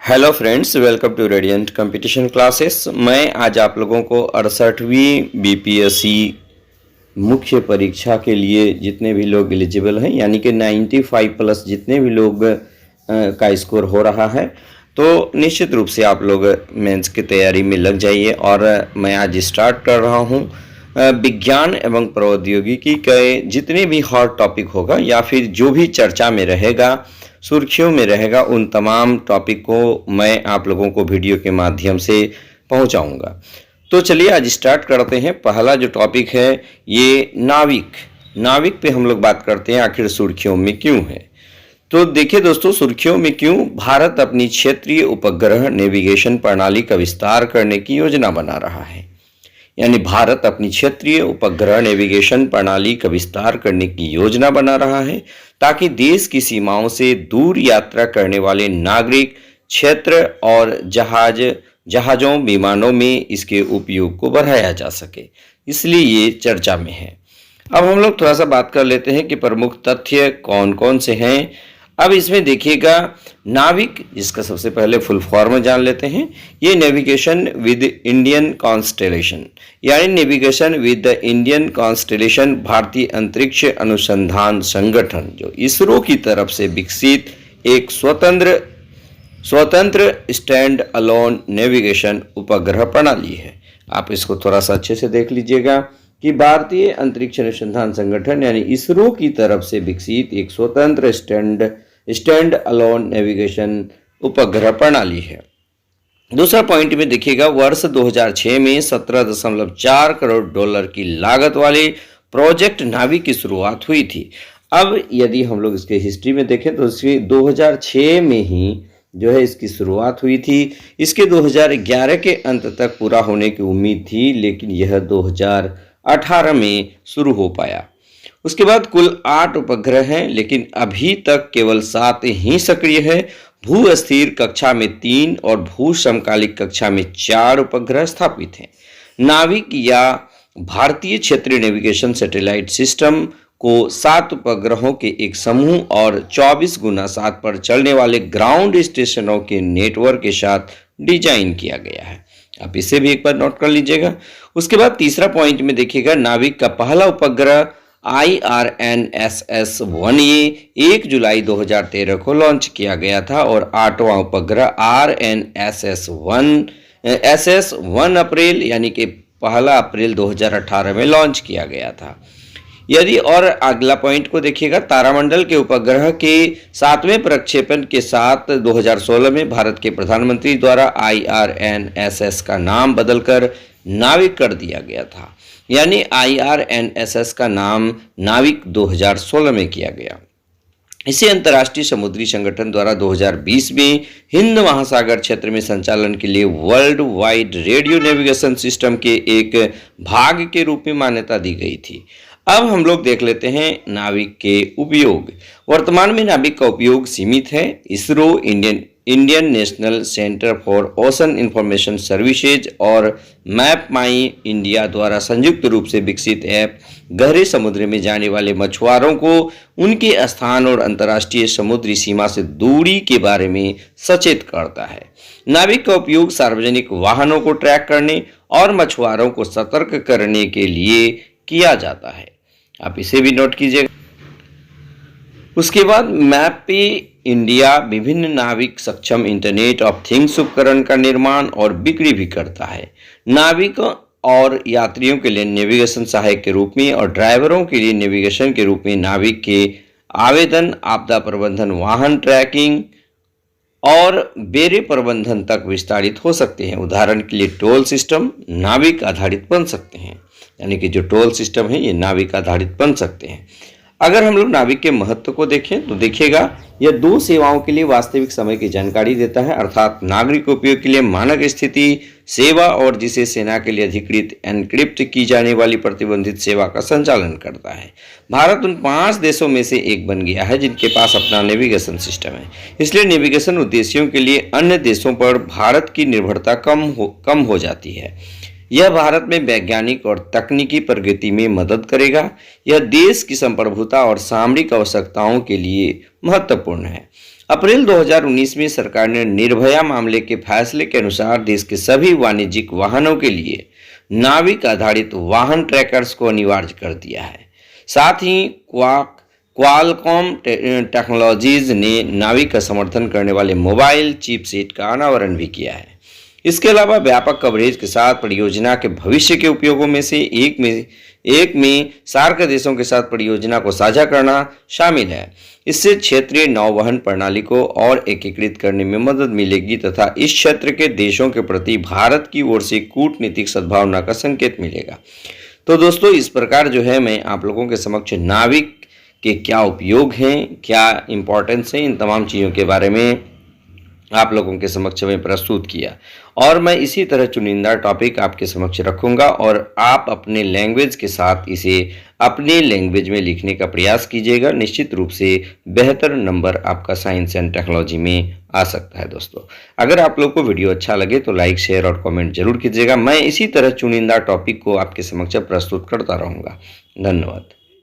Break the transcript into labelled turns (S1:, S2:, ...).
S1: Hello friends, welcome to radiant competition classes. मैं आज आप लोगों को 68वीं बीपीएससी मुख्य परीक्षा के लिए जितने भी लोग एलिजिबल हैं, यानी कि 95 प्लस जितने भी लोग का स्कोर हो रहा है, तो निश्चित रूप से आप लोग मेंस की तैयारी में लग जाइए। और मैं आज स्टार्ट कर रहा हूं विज्ञान एवं प्रौद्योगिकी के जितने भी हॉट टॉपिक होगा या फिर जो भी चर्चा में रहेगा, सुर्खियों में रहेगा, उन तमाम टॉपिक को मैं आप लोगों को वीडियो के माध्यम से पहुंचाऊंगा। तो चलिए आज स्टार्ट करते हैं। पहला जो टॉपिक है ये नाविक पे हम लोग बात करते हैं, आखिर सुर्खियों में क्यों है। तो देखिए दोस्तों, सुर्खियों में क्यों, भारत अपनी क्षेत्रीय उपग्रह नेविगेशन प्रणाली का विस्तार करने की योजना बना रहा है। यानी भारत अपनी क्षेत्रीय उपग्रह नेविगेशन प्रणाली का विस्तार करने की योजना बना रहा है ताकि देश की सीमाओं से दूर यात्रा करने वाले नागरिक क्षेत्र और जहाजों विमानों में इसके उपयोग को बढ़ाया जा सके, इसलिए ये चर्चा में है। अब हम लोग थोड़ा सा बात कर लेते हैं कि प्रमुख तथ्य कौन कौन से हैं। अब इसमें देखिएगा, नाविक, जिसका सबसे पहले फुल फॉर्म जान लेते हैं। ये नेविगेशन विद इंडियन कॉन्स्टेलेशन, यानी navigation with the Indian constellation भारतीय अंतरिक्ष अनुसंधान संगठन, जो इसरो की तरफ से विकसित एक स्वतंत्र स्टैंड अलोन नेविगेशन उपग्रह प्रणाली है। आप इसको थोड़ा सा अच्छे से देख लीजिएगा कि भारतीय अंतरिक्ष अनुसंधान संगठन यानी इसरो की तरफ से विकसित एक स्वतंत्र स्टैंड अलोन नेविगेशन उपग्रह प्रणाली है। दूसरा पॉइंट में देखिएगा, वर्ष 2006 में 17.4 करोड़ डॉलर की लागत वाले प्रोजेक्ट नाविक की शुरुआत हुई थी। अब यदि हम लोग इसके हिस्ट्री में देखें तो इसकी 2006 में ही जो है इसकी शुरुआत हुई थी। इसके 2011 के अंत तक पूरा होने की उम्मीद थी, लेकिन यह 2018 में शुरू हो पाया। उसके बाद कुल 8 उपग्रह हैं, लेकिन अभी तक केवल 7 ही सक्रिय है। भू स्थिर कक्षा में 3 और भू समकालिक कक्षा में 4 उपग्रह स्थापित हैं। नाविक या भारतीय क्षेत्रीय नेविगेशन सैटेलाइट सिस्टम को 7 उपग्रहों के एक समूह और 24x7 पर चलने वाले ग्राउंड स्टेशनों के नेटवर्क के साथ डिजाइन किया गया है। आप इसे भी एक बार नोट कर लीजिएगा। उसके बाद तीसरा पॉइंट में देखिएगा, नाविक का पहला उपग्रह IRNSS-1A 1 जुलाई 2013 को लॉन्च किया गया था और 8वां उपग्रह RNSS-1 अप्रैल यानी कि 1 अप्रैल 2018 में लॉन्च किया गया था। यदि और अगला पॉइंट को देखिएगा, तारामंडल के उपग्रह के 7वें प्रक्षेपण के साथ 2016 में भारत के प्रधानमंत्री द्वारा IRNSS का नाम बदलकर नाविक कर दिया गया था। यानी IRNSS का नाम नाविक 2016 में किया गया। इसे अंतर्राष्ट्रीय समुद्री संगठन द्वारा 2020 में हिंद महासागर क्षेत्र में संचालन के लिए world wide radio navigation system के एक भाग के रूप में मान्यता दी गई थी। अब हम लोग देख लेते हैं नाविक के उपयोग। वर्तमान में नाविक का उपयोग सीमित है। ISRO, Indian national centre for ocean information services और मैप माई इंडिया द्वारा संयुक्त रूप से विकसित ऐप गहरे समुद्र में जाने वाले मछुआरों को उनके स्थान और अंतर्राष्ट्रीय समुद्री सीमा से दूरी के बारे में सचेत करता है। नाविक का उपयोग सार्वजनिक वाहनों को ट्रैक करने और मछुआरों को सतर्क करने के लिए किया जाता है। आप इसे भी नोट कीजिएगा। उसके बाद मैप पे इंडिया विभिन्न नाविक सक्षम इंटरनेट ऑफ थिंग्स उपकरण का निर्माण और बिक्री भी करता है। नाविक और यात्रियों के लिए नेविगेशन सहायक के रूप में और ड्राइवरों के लिए नेविगेशन के रूप में नाविक के आवेदन, आपदा प्रबंधन, वाहन ट्रैकिंग और बेड़े प्रबंधन तक विस्तारित हो सकते हैं। उदाहरण के लिए टोल सिस्टम नाविक आधारित बन सकते हैं, यानी कि जो टोल सिस्टम है ये नाविक आधारित बन सकते हैं। अगर हम लोग नाविक के महत्व को देखें तो देखिएगा, यह 2 सेवाओं के लिए वास्तविक समय की जानकारी देता है, अर्थात नागरिक उपयोग के लिए मानक स्थिति सेवा और जिसे सेना के लिए अधिकृत एनक्रिप्ट की जाने वाली प्रतिबंधित सेवा का संचालन करता है। भारत उन 5 देशों में से एक बन गया है जिनके पास अपना नेविगेशन सिस्टम है। इसलिए नेविगेशन उद्देश्यों के लिए अन्य देशों पर भारत की निर्भरता कम हो जाती है। यह भारत में वैज्ञानिक और तकनीकी प्रगति में मदद करेगा। यह देश की संप्रभुता और सामरिक आवश्यकताओं के लिए महत्वपूर्ण है। अप्रैल 2019 में सरकार ने निर्भया मामले के फैसले के अनुसार देश के सभी वाणिज्यिक वाहनों के लिए नाविक आधारित वाहन ट्रैकर्स को अनिवार्य कर दिया है। साथ ही क्वालकॉम टेक्नोलॉजीज ने नाविक का समर्थन करने वाले मोबाइल चिपसेट का अनावरण भी किया है। इसके अलावा व्यापक कवरेज के साथ परियोजना के भविष्य के उपयोगों में से एक में सार्क देशों के साथ परियोजना को साझा करना शामिल है। इससे क्षेत्रीय नौवहन प्रणाली को और एकीकृत करने में मदद मिलेगी तथा इस क्षेत्र के देशों के प्रति भारत की ओर से कूटनीतिक सद्भावना का संकेत मिलेगा। तो दोस्तों, इस प्रकार जो है मैं आप लोगों के समक्ष नाविक के क्या उपयोग हैं, क्या इम्पोर्टेंस है, इन तमाम चीज़ों के बारे में आप लोगों के समक्ष में प्रस्तुत किया। और मैं इसी तरह चुनिंदा टॉपिक आपके समक्ष रखूंगा और आप अपने लैंग्वेज के साथ इसे अपने लैंग्वेज में लिखने का प्रयास कीजिएगा। निश्चित रूप से बेहतर नंबर आपका साइंस एंड टेक्नोलॉजी में आ सकता है। दोस्तों, अगर आप लोग को वीडियो अच्छा लगे तो लाइक, शेयर और कमेंट जरूर कीजिएगा। मैं इसी तरह चुनिंदा टॉपिक को आपके समक्ष प्रस्तुत करता रहूँगा। धन्यवाद।